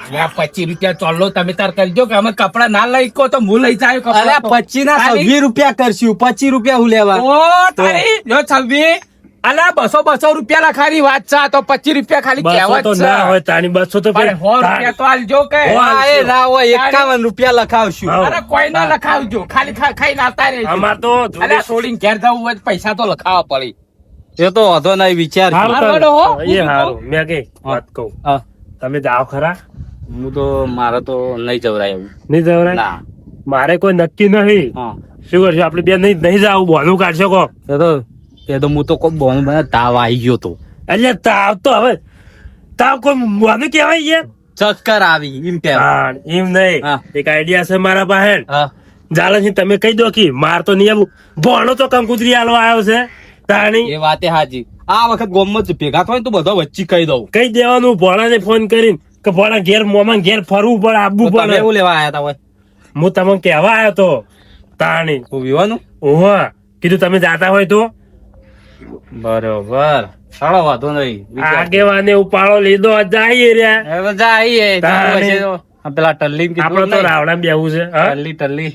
Speaker 3: હવે આ 25 રૂપિયા ચોલ્લો તમે તાર કરજો કે અમે કપડા ના લઈ કો તો હું લઈ જાય કપડા
Speaker 4: અલ્યા
Speaker 3: તો.
Speaker 4: 25 ના
Speaker 3: ખાલી-
Speaker 4: 20 રૂપિયા કરશું. 25 રૂપિયા હું લેવા.
Speaker 3: ઓ તારી જો 26 અલા 200 રૂપિયા લખાની વાત છે આ તો 25 રૂપિયા ખાલી
Speaker 2: 200
Speaker 3: કહેવત
Speaker 2: તો
Speaker 3: છે.
Speaker 2: ના હોય તાની 200 તો
Speaker 3: પણ 100 રૂપિયા તો આલજો કે
Speaker 4: હા, એ ના હોય 51 રૂપિયા લખાવશું.
Speaker 2: હા.
Speaker 3: અરે કોઈ ના લખાવજો ખાલી ખાઈને આવતા રહેજો.
Speaker 2: અમાર તો
Speaker 3: અરે છોડીને ઘેર જવું હોય તો પૈસા તો લખાવવા પડે.
Speaker 4: એ તો વાંધો નહીં વિચાર.
Speaker 2: હારું
Speaker 3: હારું
Speaker 2: તો-
Speaker 3: હેડો હો.
Speaker 2: એ હારું મેં કઈ વાત કહું
Speaker 4: હા.
Speaker 2: તમે જાઓ ખરા
Speaker 4: હું તો મારે તો નહીં જવરાય એવું.
Speaker 2: નહીં જવરાય
Speaker 4: ના.
Speaker 2: મારે કોઈ નક્કી નથી
Speaker 4: હા.
Speaker 2: શું કરશું આપડે બે નહીં જાવ બોનું કાઢશો કો
Speaker 4: એ તો હું તો કોઈ બોન બને તાવ આવી ગયો તો.
Speaker 2: એટલે તાવ તો હવે તાવ કોઈ બોનું કહેવાય છે
Speaker 4: ચક્કર આવી એમ કે.
Speaker 2: હા એમ નહીં
Speaker 4: હા.
Speaker 2: એક આઈડિયા છે મારા પાસે
Speaker 4: હા.
Speaker 2: જાલનસિંહ તમે કહી દો કે માર તો નહીં આવું ભણો તો કંકુતરી આલવા આવ્યો છે તાણી
Speaker 4: એ વાતે હાજી. આ વખત ગોમમાં જ ભેગા થાય તો બધા વચ્ચે કહી દઉં.
Speaker 2: કઈ દેવાનું ભોળાને ફોન કરીને કે ભોળા ઘેર મોમાં ઘેર ફરવું પડે આવવું
Speaker 4: તો તમે
Speaker 2: પડે
Speaker 4: એવું લેવા આયા તા હોય
Speaker 2: હું તમને કહેવા આવ્યો તો તાણી
Speaker 4: હું વિવાનું.
Speaker 2: ઓહો કીધું તમે જાતા હોય તો
Speaker 4: બરોબર સારો વાંધો નહીં.
Speaker 2: આગેવાને ઉપાડો લીધો જઈએ રહ્યા
Speaker 4: હવે જાય
Speaker 2: તાણી.
Speaker 4: પેલા ટલ્લી
Speaker 2: આપડે તો રાવણા બેવું છે હા?
Speaker 4: ટલ્લી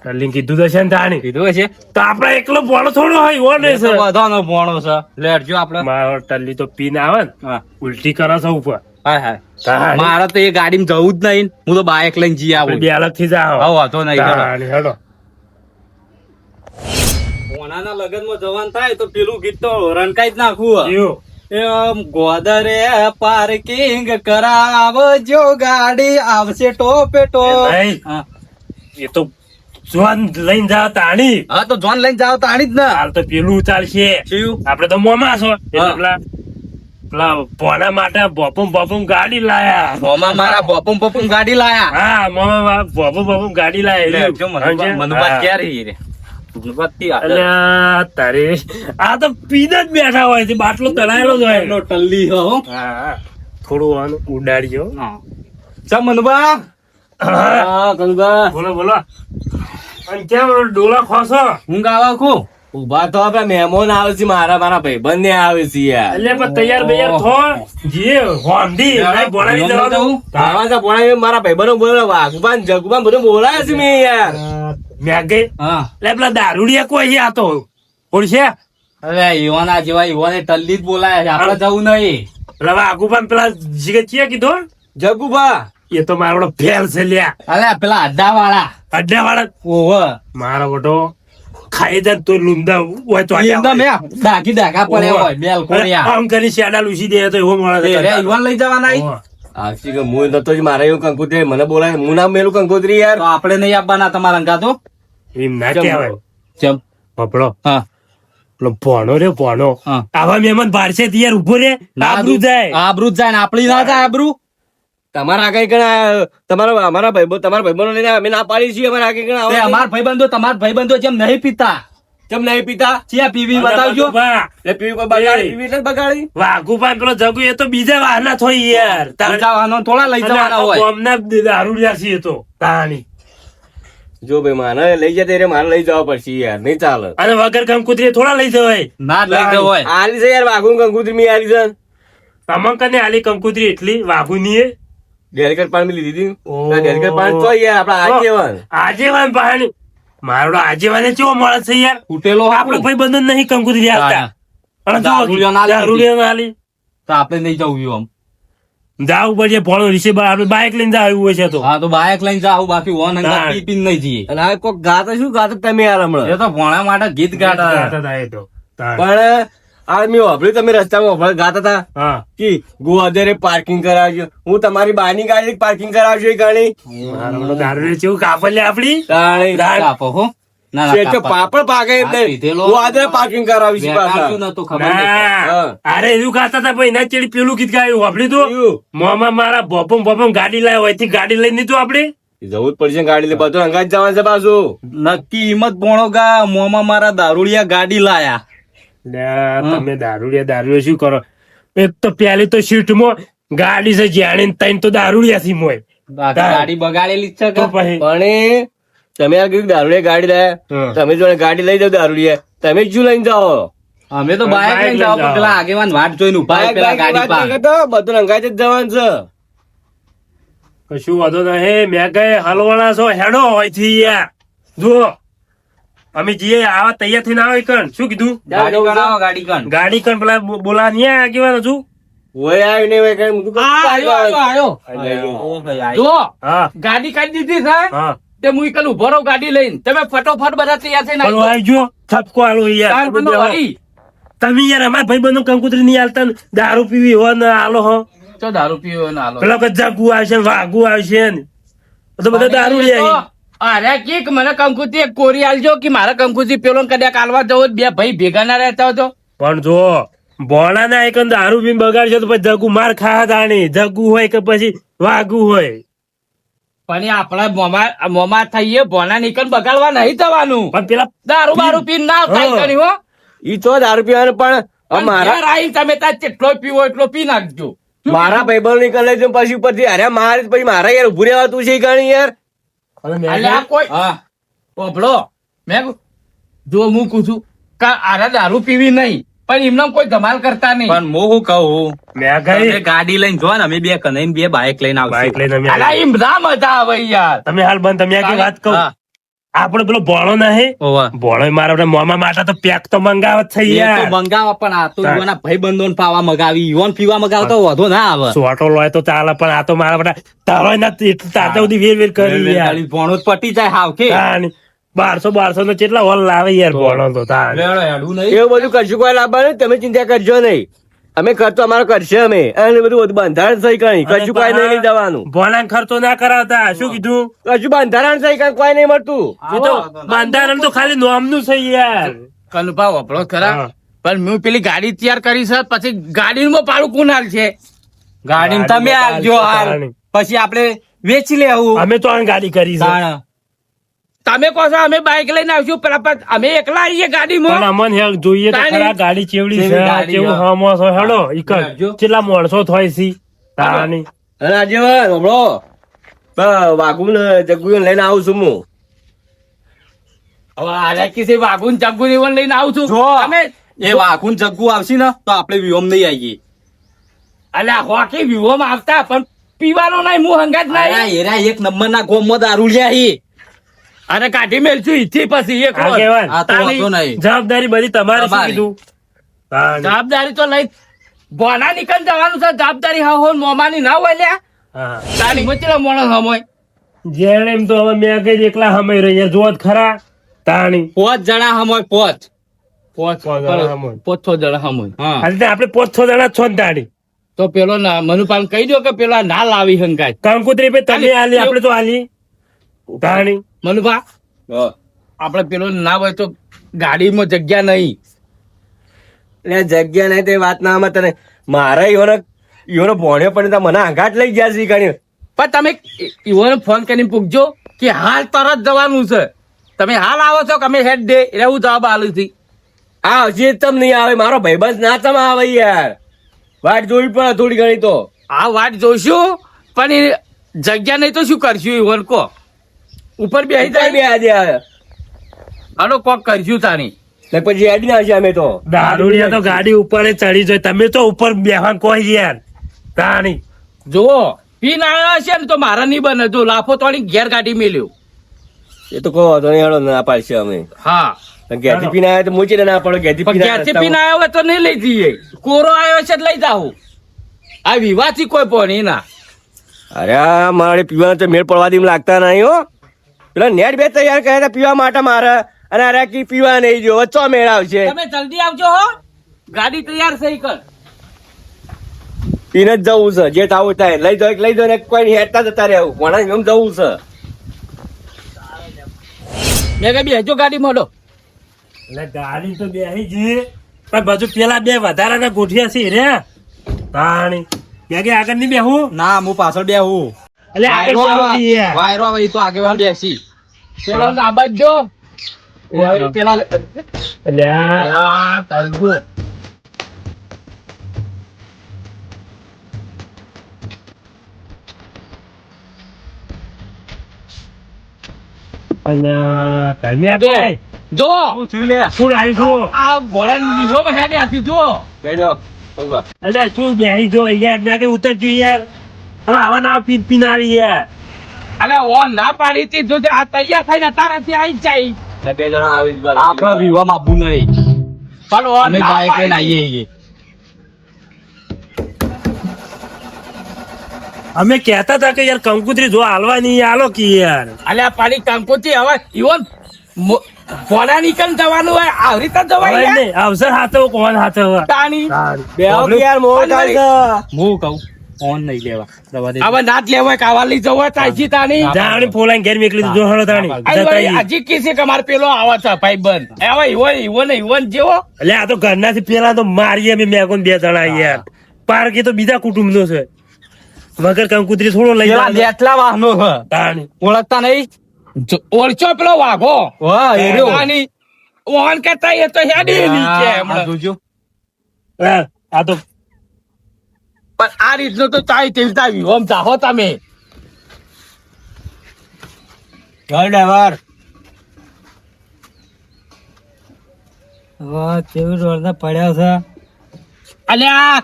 Speaker 2: ટલ્લી કીધું તો છે ને તાણી
Speaker 4: કીધું હશે.
Speaker 2: તો આપડે એકલો ભોળો થોડો હોય એવો નહીં છે
Speaker 4: બધાનો ભોણો છે. લેટજો આપડે.
Speaker 2: મારો ટલ્લી તો પીને આવે ને
Speaker 4: હા.
Speaker 2: ઉલટી કરે છે ઉપર
Speaker 4: હાય હાય.
Speaker 2: તાણી.
Speaker 4: મારે તો એ ગાડીમાં જવું જ નહીં. હું તો બાઇક લઈને જઈ
Speaker 2: આપણે
Speaker 4: આવું.
Speaker 2: બે અલગ થી જાઓ
Speaker 4: હા, વાંધો નહીં. હેડો.
Speaker 2: તાણી, હેડો.
Speaker 4: કોનાના લગનમાં જવાનું થાય તો પેલું ગીત તો રણકાઈ જ નાખવું.
Speaker 2: એવું.
Speaker 4: એમ ગોદરે પાર્કિંગ કરાવજો ગાડી આવશે ટોપે ટોપ.
Speaker 2: નહીં.
Speaker 4: હા.
Speaker 2: એ તો જોન લઈને જાવ તાણી
Speaker 4: હા તો જોન લઈને જાવ તો આણી જ ને.
Speaker 2: હાલ તો પેલું ચાલશે
Speaker 4: થયું?
Speaker 2: આપડે તો મોમાં છો એટલે
Speaker 4: હા.
Speaker 2: પેલા પેલા ભોના માટે બોપમ ગાડી લાયા
Speaker 4: મોમાં મારા બપમ બપમ ગાડી લાયા.
Speaker 2: હા મોમાં બોપમ ગાડી
Speaker 4: એટલે
Speaker 2: લાયા
Speaker 4: જો મનુભાઈ ક્યારે ઈ રે? મનુભાઈ આ
Speaker 2: એટલે તારે આ તો પીને જ બેઠા હોય છે બાટલો તળાયેલો જ હોય
Speaker 4: એનો ટલ્લી હો.
Speaker 2: હા, હા. થોડું આનું ઉડાડજો
Speaker 4: હા. ચા મનુભા. હા કનુભા.
Speaker 2: બોલો બોલો અને કેમ ડોલા ખોસો
Speaker 4: હું ગાવા ખું.
Speaker 5: ઉભા તો આપડે મહેમાન આવે છે મારા ભાઈબંધ ને આવે છે યાર.
Speaker 2: એટલે પણ તૈયાર બૈયાર થો જે હોંધી નહીં બોલાવી દેવાનું
Speaker 5: આવા તો ભણાવી મારા ભાઈબંધો બોલાવે વાઘુબાન જગુબાન બધું બોલાવે છે મેં યાર.
Speaker 2: મેં ગઈ
Speaker 4: હા.
Speaker 2: એટલે પેલા દારૂડિયા કોઈ આ તો ઓળશે
Speaker 4: અરે યુવાના જેવા યુવાને ટલ્લી જ બોલાયા છે. આપડે જવું નહીં.
Speaker 2: એટલે આગુપાન પેલા જીગે ચિયા કીધું
Speaker 5: જગુબા
Speaker 2: એ તો મારો ફેલ છે લ્યા
Speaker 4: અરે પેલા અડ્ડા વાળા.
Speaker 2: અડ્ડા વાળા
Speaker 4: ઓહો.
Speaker 2: મારો મોટો ખાઈ જાય તો લુંદા હોય તો
Speaker 4: એકદમ ડાકી ડાકા પડ્યા હોય બેલકોણિયા.
Speaker 2: આમ કરી શેડા લૂસી દે તો એવો મળે
Speaker 4: એ રે યુવાન લઈ જવાના ઈ?
Speaker 2: ઓહો.
Speaker 5: આવશે કે હું નતો જ મારે એવું કંકોત્રી મને બોલાય હું નામ મેલું કંકોત્રી યાર.
Speaker 4: તો આપણે નહીં આપવાના તમારા અંગા તો.
Speaker 2: એમ ના કહેવાય
Speaker 4: ચમ.
Speaker 2: પપડો
Speaker 4: હા.
Speaker 2: પેલો ભોણો રે ભોણો
Speaker 4: હા.
Speaker 2: આવા મહેમાન ભારશે યાર ઉભો રે આબરૂ જાય
Speaker 4: આબરૂ જ જાય ને આપણી ના જાય આબરૂ.
Speaker 5: તમારા આગળ કણ તમારા ભાઈબંધો લઈને અમે ના પાડી છીએ અમારા આગળ કણ
Speaker 4: તે અમાર ભાઈબંધો તમારા ભાઈબંધો જેમ નહીં પીતા
Speaker 5: કેમ નહીં પીતા
Speaker 4: ચિયા પીવી બતાવજો
Speaker 2: વાહ,
Speaker 5: એટલે પીવી કોઈ બગાડી પીવી એટલે બગાડી
Speaker 2: વાઘુભાઈ પેલો જગુ એ તો બીજા વાહના થોઈ યાર
Speaker 4: જવાનો થોડા લઈ જવાના હોય
Speaker 2: ગામના દારૂડિયા છીએ તો તાણી.
Speaker 5: જો ભાઈ મારે લઈ જતા એટલે મારે લઈ જવા પડશે યાર નહીં ચાલે
Speaker 2: અને વગર કંકુતરી થોડા લઈ જવાય.
Speaker 4: ના લઈ જવાય
Speaker 5: આલી છે યાર વાઘું કંકુતરી મી આલી છે
Speaker 2: તમન કને આલી કંકુતરી એટલી વાઘુની એ
Speaker 5: ડેલિકેટ પાણી લીધી
Speaker 2: ઓહ.
Speaker 5: ડેલિકેટ પાણી તો યાર આપડા આગેવાન
Speaker 2: આજેવાન પાણી મારો આજેવાને કેવો મળે છે યાર.
Speaker 4: તૂટેલો
Speaker 2: આપડે ભાઈ બંધો નહીં કંકુતરી આપતા અને જો
Speaker 4: દારૂડિયો ના આલી.
Speaker 2: દારૂડિયો ના આલી.
Speaker 4: તો આપણે નહીં જવું આમ
Speaker 2: જાવું પડશે ભણો રીસે આપડે બાઇક લઈને જવું હોય છે તો
Speaker 4: હા તો બાઇક લઈને જાવ બાકી વન
Speaker 2: હા.
Speaker 4: પી પીને નહીં જઈએ
Speaker 5: અને આ કોક ગાતો શું ગાતો તમે યાર હમણાં
Speaker 4: એ તો ભોણા માટે ગીત ગાતા
Speaker 2: ગાતા હતા એ તો. તાણ.
Speaker 5: પણ આ મેં વાપર્યું તમે રસ્તામાં ગાતા હતા
Speaker 2: હા
Speaker 5: કે ગોવાદરે પાર્કિંગ કરાવજો હું તમારી બાની ગાડી પાર્કિંગ કરાવજો એ ગાડી
Speaker 2: મારો બધો દારૂડિયો ચેવું કાપડ લે આપડી
Speaker 5: તાણી.
Speaker 4: કાપો હો ના
Speaker 5: શેઠ તો પાપડ પાકે
Speaker 4: હા,
Speaker 5: એટલે
Speaker 4: પીધેલો.
Speaker 5: ગોવાદરે પાર્કિંગ કરાવી છે પાછા
Speaker 4: નતું ખબર નહીં.
Speaker 2: ના.
Speaker 5: હા.
Speaker 2: અરે એવું ગાતા હતા ભાઈ ના ચેડી પેલું ગીત ગાયું વાપરી તો
Speaker 5: એવું.
Speaker 2: મોમાં મારા બોપમ ગાડી લાવ્યો હોયથી ગાડી લઈ લીધું આપડે.
Speaker 5: જવું જ પડશે ગાડી લઈ બધું અંગાજ જવાનું છે પાછું
Speaker 4: નક્કી હિંમત પોણો ગા મોમાં મારા દારૂડિયા ગાડી લાયા
Speaker 2: તમે દારૂડિયા શું કરો? એક તો પેલી તો સીટમાં ગાડી છે જાણી તઈને તો દારૂડિયા થી મોય
Speaker 4: બાકી ગાડી બગાડેલી જ છે
Speaker 2: તો
Speaker 4: કે
Speaker 2: પછી
Speaker 5: પણ એ તમે આ કીધું દારૂડિયા ગાડી લાયા
Speaker 2: હા.
Speaker 5: તમે જો ગાડી લઈ જાવ દારૂડિયા તમે જ શું લઈને જાઓ
Speaker 4: અમે તો બાઇક લઈને જાવ પણ પેલા આગેવાન વાટ જોઈને ઉભા રહે પેલા ગાડી પાસે
Speaker 5: તો બધું અંગાજ જ જવાનું છે
Speaker 2: કશું વાંધો નહીં. મેં કઈ હલવાના છો હેડો હોયથી યાર. જો અમે જઈએ આવા તૈયાર થઈને આવે કણ શું કીધું
Speaker 4: ગાડી ગણાવો ગાડી ગણ
Speaker 2: ગાડી કણ પેલા બોલા નહીં આગેવાન હજુ.
Speaker 5: હોય આવ્યું નહીં હોય કઈ હું તો
Speaker 4: જો
Speaker 2: હા
Speaker 4: ગાડી કાઢી દીધી છે
Speaker 2: હા
Speaker 4: તે હું એકલ ઉભો રહું ગાડી લઈને તમે ફટોફટ બધા તૈયાર થઈને
Speaker 2: પેલો આવજો ઠપકો આલો યાર.
Speaker 4: ચાર બંધો વાળી.
Speaker 2: તમે યાર અમારા ભાઈ બંધો કંકુતરી નહીં આલતા ને દારૂ પીવી હોય ને આલો હો.
Speaker 4: તો દારૂ પીવો ના હાલો
Speaker 2: પેલા ગજાગુ આવશે ને વાઘુ આવશે ને તો બધા દારૂ લે અહીં.
Speaker 4: અરે કે મને કંકુતી એક કોરી આલજો કે મારા કંકુતી પેલો ને કદાચ આલવા જવો બે ભાઈ ભેગા ના રહેતા હોય તો
Speaker 2: પણ જો ભોળા ના એક દારૂ પીને બગાડશે તો પછી જગુ માર ખા તાણી જગુ હોય કે પછી વાઘુ હોય.
Speaker 4: પણ એ આપણા મોમા થઈએ ભોના નીકળ બગાડવા નહીં થવાનું
Speaker 2: પણ પેલા
Speaker 4: દારૂ બારૂ પીને ના કાઈ
Speaker 2: હા.
Speaker 4: કરી હો
Speaker 5: ઈ તો દારૂ પીવાનું પણ મારા
Speaker 4: ઘેર આવીને તમે તાર જેટલો પીવો એટલો પી નાખજો
Speaker 5: મારા ભાઈબંધ નીકળે છે પછી ઉપરથી અરે મારે પછી મારા યાર ઉભું રહેવાતું છે ગાણી યાર
Speaker 4: અલ્યા કોઈ ઓભળો મેં જો હું પૂછું કે આરા દારૂ પીવી નહીં પણ એમને કોઈ ધમાલ કરતા નહીં
Speaker 3: પણ હું કહું
Speaker 2: મેં ગઈ
Speaker 3: ગાડી લઈને જો ને અમે બે કને બે બાઇક લઈને
Speaker 2: બાઈક
Speaker 3: આવશું
Speaker 2: લઈને અમે
Speaker 4: અલા
Speaker 2: આવ્યા.
Speaker 4: એમ ના મજા આવે યાર
Speaker 2: તમે હાલ બંધ તમે આખી વાત કહું
Speaker 3: હા.
Speaker 2: આપડે પેલો ભોળો નહીં
Speaker 3: ઓવા.
Speaker 2: ભોળો મારા મોમા માટે તો પેક તો મંગાવત છે
Speaker 3: એ તો
Speaker 2: યાર.
Speaker 3: મંગાવો પણ આ તો
Speaker 2: હા.
Speaker 3: યુવાના ભાઈ બંધો પાવા મગાવી યુવાન પીવા મગાવ તો વધુ ના આવે
Speaker 2: સોટો લોય તો ચાલે પણ આ તો મારા બધા તારો ના એટલું તાતા સુધી વેર વેર કરી યાર.
Speaker 3: ભણો જ પટી જાય હાવ કે
Speaker 2: તાણી 1200 નો કેટલા હોલ લાવે યાર ભોળો તો તાણી.
Speaker 3: લેવડો હેડું નહીં
Speaker 5: એવું બધું કરશું કોઈ લાવવાનું તમે ચિંતા કરજો નહીં અમે ખર્ચો અમારો કરશે અમે અને બધું બંધારણ સહી કઈ કશું કોઈ નહીં લઈ જવાનું
Speaker 2: ભોળાને ખર્ચો ના કરાવતા શું કીધું
Speaker 5: કશું બંધારણ સહી કઈ કોઈ નહીં મળતું
Speaker 2: એ તો બંધારણ તો ખાલી નોમનું છે યાર.
Speaker 4: કનુભા વપડો ખરા
Speaker 2: હા.
Speaker 4: પણ હું પેલી ગાડી તૈયાર કરી છે પછી ગાડીમાં પાડું કોનાલ છે
Speaker 3: ગાડી તમે આવજો હાલ
Speaker 2: તાણી.
Speaker 3: પછી આપણે વેચી લેવું
Speaker 2: અમે તો આ ગાડી કરી છે
Speaker 3: તાણ.
Speaker 4: તમે કહો છો અમે બાઇક લઈને આવશું પેલા પણ અમે એકલા આવીએ
Speaker 2: પણ
Speaker 4: ગાડીમાં
Speaker 2: અમને હેલ જોઈએ તો
Speaker 4: તાણી.
Speaker 2: ખરા ગાડી ચેવડી છે
Speaker 3: કેવી ગાડી
Speaker 2: કેવું
Speaker 3: છે?
Speaker 2: હમો છો હેડો ઈકર
Speaker 3: આવજો.
Speaker 2: કેટલા માણસો થાય છે તાણી.
Speaker 5: અને આજે હમણો વાઘુ ને જગ્ગુ લઈને આવું છું હું
Speaker 4: હવે આરે કિસે વાઘુન ચગ્ગુ ને લઈને આવું છું
Speaker 3: જો.
Speaker 4: તમે
Speaker 3: એ વાઘુન જગ્ગુ આવશે ને તો આપણે વિહોમ નહીં આવીએ
Speaker 4: અલ્યા હોકી વિવોમાં આવતા પણ પીવાનો નહીં હું હંગાત
Speaker 3: અરે
Speaker 4: નહીં
Speaker 3: એરા એક નંબર ના ગોમમાં દારૂ લ્યા હી
Speaker 4: અને કાઢી મેલશું ઈથી પછી એક
Speaker 2: આ
Speaker 4: રોજ.
Speaker 2: કહેવાય.
Speaker 3: આ તો
Speaker 4: તાણી.
Speaker 3: વાંધો નહીં
Speaker 2: જવાબદારી બધી તમારી શું
Speaker 3: તમારી.
Speaker 2: કીધું તાણી.
Speaker 4: જવાબદારી તો લઈ ભોના નીકળ જવાનું છે જવાબદારી હા હો મોમાની ના હોય લ્યા
Speaker 2: હા.
Speaker 4: તારી મચેલા મોણસ હમોય
Speaker 2: જેણે એમ તો હવે મેં કઈ એકલા હમાઈ રહ્યા જો જ ખરા તાણી.
Speaker 3: 5 જણા હમોય 5
Speaker 2: પોચ જણા હમાય.
Speaker 4: પોચ છ જણા હમોય
Speaker 3: હા
Speaker 2: આજે તો આપણે 5-6 જણા જ છો ને તાણી.
Speaker 4: તો પેલો ના મનુપાલ કહી દો કે પેલા ના લાવી હંગાત
Speaker 2: કંકોત્રી પે તમે આલી આપણે તો આલી તાણી.
Speaker 4: મનુભા આપડે પેલો ના હોય તો ગાડીમાં જગ્યા નહીં
Speaker 5: એટલે જગ્યા નહીં તે વાત ના આમાં તને મારા ઈવોનો ભણ્યો પણ મને આઘાત લઈ ગયા છે ગાડી
Speaker 3: પણ તમે ઈવોને ફોન કરીને પૂછજો કે હાલ તરત જવાનું છે. તમે હાલ આવો છો કે અમે હેડ દે એટલે હું જવાબ આલું છું.
Speaker 5: આ હજી તમ નહીં આવે, મારો ભાઈબંધ ના તમ આવે યાર, વાટ જોવી પડે થોડી ઘણી તો.
Speaker 3: આ વાત જોઈશું પણ એ જગ્યા નહીં તો શું કરશું ઈવોન કો ઉપર બેસી
Speaker 5: કઈ બે
Speaker 3: જાય
Speaker 5: આજે આવે
Speaker 3: હાલો કોક કરશું તાની.
Speaker 5: ને પછી હેડી ના છે અમે તો.
Speaker 2: દારૂડિયા તો ગાડી ઉપર જ ચડી જાય, તમે તો ઉપર બેહવાન કોઈ યાર તાણી.
Speaker 3: જુઓ પીન આવ્યો હશે ને તો મારા નહીં બને. જો લાફો તોડી ઘેર ગાડી મેલ્યો.
Speaker 5: એ તો કહો તો હેડો ના પાડશે અમે.
Speaker 3: હા
Speaker 5: ઘેરથી પીને આવ્યા તો મૂચી ના પડો, ઘેરથી
Speaker 3: પણ
Speaker 5: પીને
Speaker 3: ઘેરથી પીને આવ્યો હોય તો નહીં લઈ જઈએ. કોરો આવ્યો છે એટલે લઈ જાઉં. આ વિવાદથી કોઈ પોણી ના.
Speaker 5: અરે આ મારે પીવાનો તો મેળ પડવા દી લાગતા નહીં હો. પેલા નેટ બે તૈયાર કર્યા હતા પીવા માટે મારે, અને અરે કી પીવા નહીં જો વચ્ચો મેળ આવશે.
Speaker 3: તમે જલ્દી આવજો હો, ગાડી તૈયાર થઈ કર.
Speaker 5: પીને જ જવું છે, જે થાવું થાય લઈ જાઓ ને કોઈ હેઠતા જતા રહેવું, કોણા એમ જવું છે.
Speaker 3: મેં કઈ બેસજો ગાડી મોડો.
Speaker 2: એટલે ગાડી તો બેહી જઈએ પણ બાજુ પેલા બે વધારાના ગોઠિયા છે રે તાણી. મેં કે આગળ નહીં બેહું,
Speaker 4: ના હું પાછળ બેહું.
Speaker 2: એટલે આગળ બેહું યાર.
Speaker 4: વાયરો આવે ઈ તો આગેવાન બેસી.
Speaker 3: પેલો નાબદ જો
Speaker 4: પેલા
Speaker 2: એટલે આ તરબો. અલ્યા કન્યા બે
Speaker 3: જો
Speaker 2: શું આવી છું?
Speaker 3: આ ઘોડાની લીધો હેડે આથી જો.
Speaker 2: અલ્યા શું બેહી જો યાર, મેં કે ઉતરજો યાર. હવે આવા ના પીન આવી યાર.
Speaker 3: અલે ઓન ના પાડી હતી જો આ તૈયાર થઈને તારાથી આવી જાય.
Speaker 5: બે જણા આવી જ બાર.
Speaker 4: આપડે વિવામાં આપવું નહીં.
Speaker 3: પણ ઓન
Speaker 4: અમે
Speaker 3: ના
Speaker 4: બાઈક લઈને
Speaker 3: પાડી.
Speaker 4: આવીએ.
Speaker 2: અમે કહેતા હતા કે યાર કંકુતરી જો હાલવા નહીં હાલો કે યાર.
Speaker 3: અલ્યા પાડી કંકોત્રી હવે ઈવન ભોળા નીકળ જવાનું હોય આવી રીતે જવાય
Speaker 2: હવે
Speaker 3: યાર.
Speaker 2: નહીં, અવસર હાથે કોણ હાથે હવે
Speaker 3: તાણી
Speaker 5: બેહો કે યાર મોડ થાય છે.
Speaker 4: હું કહું ફોન નહીં લેવા. રવા દે.
Speaker 3: હવે નાચ લેવાય કાવા લઈ જવો તાજી તાણી.
Speaker 2: જાણી ફોલાઈને ઘેર મેકલી જો હળો તાણી
Speaker 3: અરે
Speaker 2: જતા
Speaker 3: ભાઈ,
Speaker 2: ઈ.
Speaker 3: હજી કિસી કે મારે પેલો આવા છે ભાઈ બંધ હવે ઈવન જેવો.
Speaker 2: એટલે આ તો ઘરનાથી પેલા તો મારીએ અમે મેકોન બે જણા યાર. પારકી તો બીજા કુટુંબ નો છે, વગર કંકુતરી થોડો લઈ
Speaker 4: પેલા
Speaker 2: જાય
Speaker 4: બેટલા વાહનો છે.
Speaker 2: તાણી.
Speaker 4: ઓળખતા નહીં?
Speaker 3: ઓળચો પેલો વાઘો
Speaker 4: વાહ, એ રહ્યો.
Speaker 3: તાણી. ઓન કરતા એ તો હેડી નીચે
Speaker 4: આ
Speaker 3: હમણાં.
Speaker 4: જોજો.
Speaker 2: હા, આ તો
Speaker 3: પણ આ રીતનું તો ચાઈ તેલતા વિહોમ ચાહો તમે.
Speaker 5: ઘર ડ્રાઈવર
Speaker 4: વાહ, કેવું જોરદાર પડ્યા છે.
Speaker 3: અલ્યા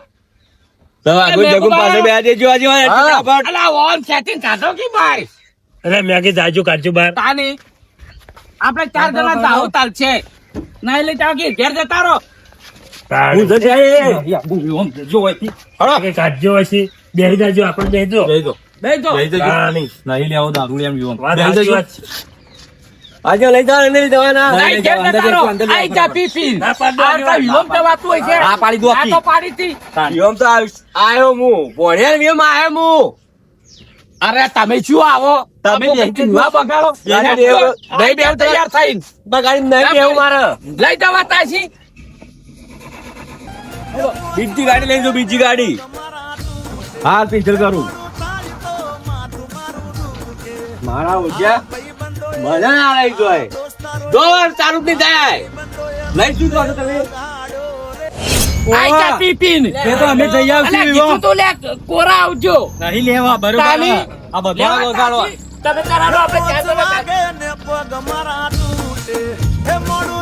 Speaker 5: આગળ જગુ પાસે બે દેજો આજે ફટાફટ.
Speaker 3: અલ્યા ઓન સેટિંગ કાઢો કે ભાઈ
Speaker 2: એટલે મેં કે જાજો કાઢજો બહાર.
Speaker 3: તાની. આપણે 4 જણા જાહો તાલ છે ના લઈ જાવ કે ઘેર જતા રહો.
Speaker 2: તાણી.
Speaker 5: હું જશે
Speaker 4: યા, બહુ વિહોમ જો હોય.
Speaker 2: કે કાઢજો હશે બેહી જાજો આપણે બેહી
Speaker 4: જઈ દો.
Speaker 3: બેસો.
Speaker 4: જઈ જજો.
Speaker 2: તાણી.
Speaker 4: નહીં લેવો દારૂ એમ વિહોમ.
Speaker 2: વાત
Speaker 4: જઈ
Speaker 2: સાચી
Speaker 4: જજો.
Speaker 2: વાત છે.
Speaker 5: આજે લઈ જાવ નહીં જવાના.
Speaker 3: નહીં, ઘેર જતા રહો. આઈ જા પી પી.
Speaker 2: ના પાડો.
Speaker 3: આ તો વિહોમ જવાતું હોય છે.
Speaker 4: આ પાડી દો
Speaker 3: આ
Speaker 4: આખી.
Speaker 3: તો પાડી હતી.
Speaker 5: વિહોમ તો આવ્યો હું ભણ્યા વિહોમ આવ્યો હું.
Speaker 3: અરે તમે શું આવો
Speaker 4: તમે બેસી
Speaker 3: ના બગાડો.
Speaker 5: યાર,
Speaker 3: નહીં બેવ તૈયાર થઈને
Speaker 5: બગાડી નહીં બેવું મારે.
Speaker 3: લઈ જવા તાશી.
Speaker 5: બીજી ગાડી લઈ જાઓ, બીજી ગાડી. હા પિક્ચર કરું મારા ઓછા મને ના લઈ જોય દોર ચાલુ જ નહીં થાય. લઈ શું કરો તમે?
Speaker 3: આઈ જા પી પી.
Speaker 4: એ તો અમે જઈ આવશું
Speaker 3: અલ્યા,
Speaker 4: વિહોમ.
Speaker 3: કીધું તું લે કોરા આવજો.
Speaker 4: નહીં લેવા બરોબર.
Speaker 3: તાની.
Speaker 4: આ બધા વગાડો.
Speaker 3: તમે કરાવો આપણે ચાર જણા.
Speaker 6: પગ મારા તૂટે હે મોડું